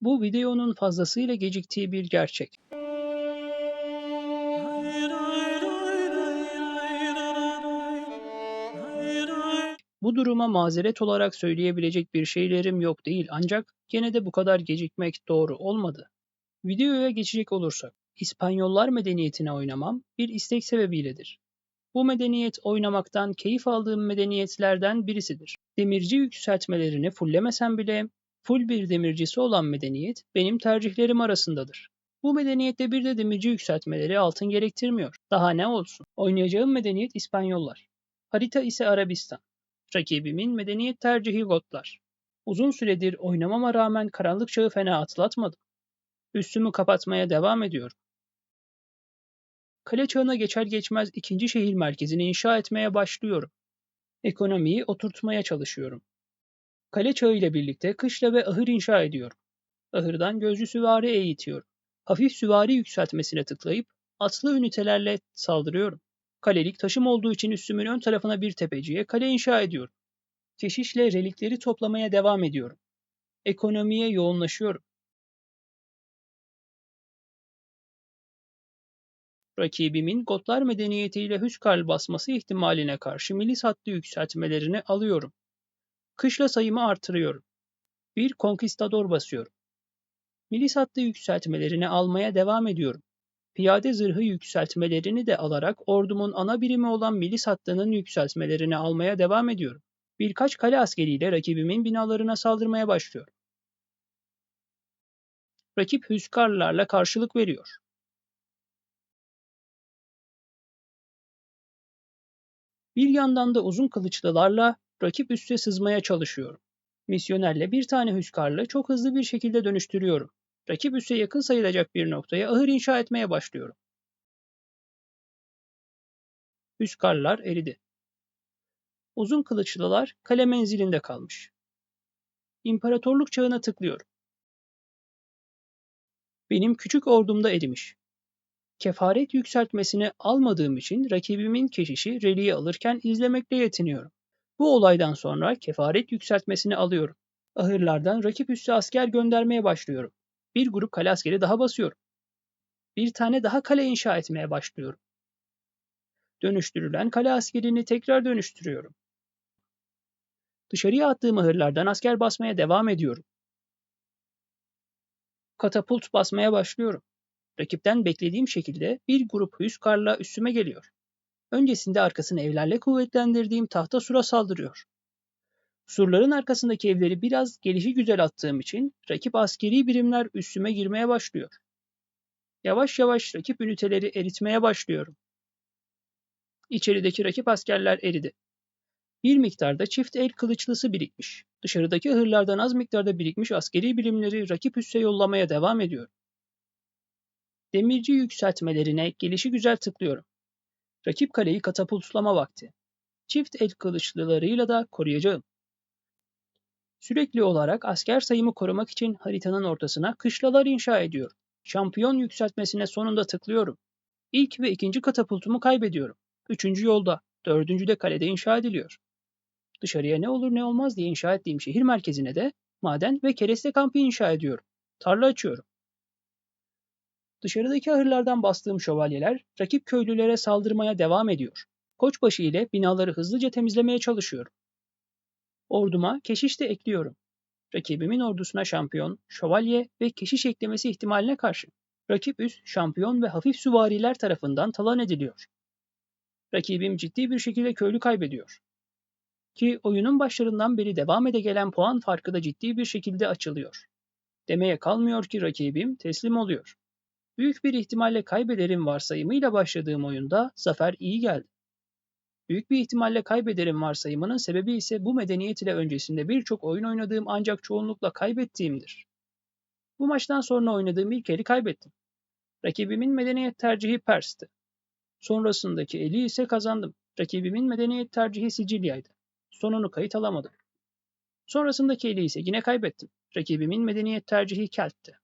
Bu videonun fazlasıyla geciktiği bir gerçek. Bu duruma mazeret olarak söyleyebilecek bir şeylerim yok değil ancak gene de bu kadar gecikmek doğru olmadı. Videoya geçecek olursak, İspanyollar medeniyetine oynamam bir istek sebebiyledir. Bu medeniyet oynamaktan keyif aldığım medeniyetlerden birisidir. Demirci yükseltmelerini fullemesem bile full bir demircisi olan medeniyet benim tercihlerim arasındadır. Bu medeniyette bir de demirci yükseltmeleri altın gerektirmiyor. Daha ne olsun? Oynayacağım medeniyet İspanyollar. Harita ise Arabistan. Rakibimin medeniyet tercihi Gotlar. Uzun süredir oynamama rağmen karanlık çağı fena atlatmadım. Üstümü kapatmaya devam ediyorum. Kale çağına geçer geçmez ikinci şehir merkezini inşa etmeye başlıyorum. Ekonomiyi oturtmaya çalışıyorum. Kale çağı ile birlikte kışla ve ahır inşa ediyorum. Ahırdan gözcü süvari eğitiyorum. Hafif süvari yükseltmesine tıklayıp atlı ünitelerle saldırıyorum. Kalelik taşım olduğu için üstümün ön tarafına bir tepeciye kale inşa ediyorum. Keşişle relikleri toplamaya devam ediyorum. Ekonomiye yoğunlaşıyorum. Rakibimin Gotlar medeniyetiyle Hüskal basması ihtimaline karşı milis hattı yükseltmelerini alıyorum. Kışla sayımı artırıyorum. Bir konkistador basıyorum. Milis hattı yükseltmelerini almaya devam ediyorum. Piyade zırhı yükseltmelerini de alarak ordumun ana birimi olan milis hattının yükseltmelerini almaya devam ediyorum. Birkaç kale askeriyle rakibimin binalarına saldırmaya başlıyorum. Rakip Hüskarlarla karşılık veriyor. Bir yandan da uzun kılıçlılarla rakip üsse sızmaya çalışıyorum. Misyonerle bir tane hüskarlı çok hızlı bir şekilde dönüştürüyorum. Rakip üsse yakın sayılacak bir noktaya ahır inşa etmeye başlıyorum. Hüskarlar eridi. Uzun kılıçlılar kale menzilinde kalmış. İmparatorluk çağına tıklıyorum. Benim küçük ordum da erimiş. Kefaret yükseltmesini almadığım için rakibimin keşişi reliği alırken izlemekle yetiniyorum. Bu olaydan sonra kefaret yükseltmesini alıyorum. Ahırlardan rakip üsse asker göndermeye başlıyorum. Bir grup kale askeri daha basıyorum. Bir tane daha kale inşa etmeye başlıyorum. Dönüştürülen kale askerini tekrar dönüştürüyorum. Dışarıya attığım ahırlardan asker basmaya devam ediyorum. Katapult basmaya başlıyorum. Rakipten beklediğim şekilde bir grup hüskarla üstüme geliyor. Öncesinde arkasını evlerle kuvvetlendirdiğim tahta sura saldırıyor. Surların arkasındaki evleri biraz gelişigüzel attığım için rakip askeri birimler üstüme girmeye başlıyor. Yavaş yavaş rakip üniteleri eritmeye başlıyorum. İçerideki rakip askerler eridi. Bir miktarda çift el kılıçlısı birikmiş. Dışarıdaki ahırlardan az miktarda birikmiş askeri birimleri rakip üsse yollamaya devam ediyor. Demirci yükseltmelerine gelişigüzel tıklıyorum. Rakip kaleyi katapultlama vakti. Çift el kılıçlılarıyla da koruyacağım. Sürekli olarak asker sayımı korumak için haritanın ortasına kışlalar inşa ediyorum. Şampiyon yükseltmesine sonunda tıklıyorum. İlk ve ikinci katapultumu kaybediyorum. Üçüncü yolda, dördüncü de kalede inşa ediliyor. Dışarıya ne olur ne olmaz diye inşa ettiğim şehir merkezine de maden ve kereste kampı inşa ediyorum. Tarla açıyorum. Dışarıdaki ahırlardan bastığım şövalyeler rakip köylülere saldırmaya devam ediyor. Koçbaşı ile binaları hızlıca temizlemeye çalışıyorum. Orduma keşiş de ekliyorum. Rakibimin ordusuna şampiyon, şövalye ve keşiş eklemesi ihtimaline karşı. Rakip üs, şampiyon ve hafif süvariler tarafından talan ediliyor. Rakibim ciddi bir şekilde köylü kaybediyor. Ki oyunun başlarından beri devam ede gelen puan farkı da ciddi bir şekilde açılıyor. Demeye kalmıyor ki rakibim teslim oluyor. Büyük bir ihtimalle kaybederim varsayımıyla başladığım oyunda zafer iyi geldi. Büyük bir ihtimalle kaybederim varsayımının sebebi ise bu medeniyet ile öncesinde birçok oyun oynadığım ancak çoğunlukla kaybettiğimdir. Bu maçtan sonra oynadığım ilk eli kaybettim. Rakibimin medeniyet tercihi Pers'ti. Sonrasındaki eli ise kazandım. Rakibimin medeniyet tercihi Sicilya'ydı. Sonunu kayıt alamadım. Sonrasındaki eli ise yine kaybettim. Rakibimin medeniyet tercihi Kelt'ti.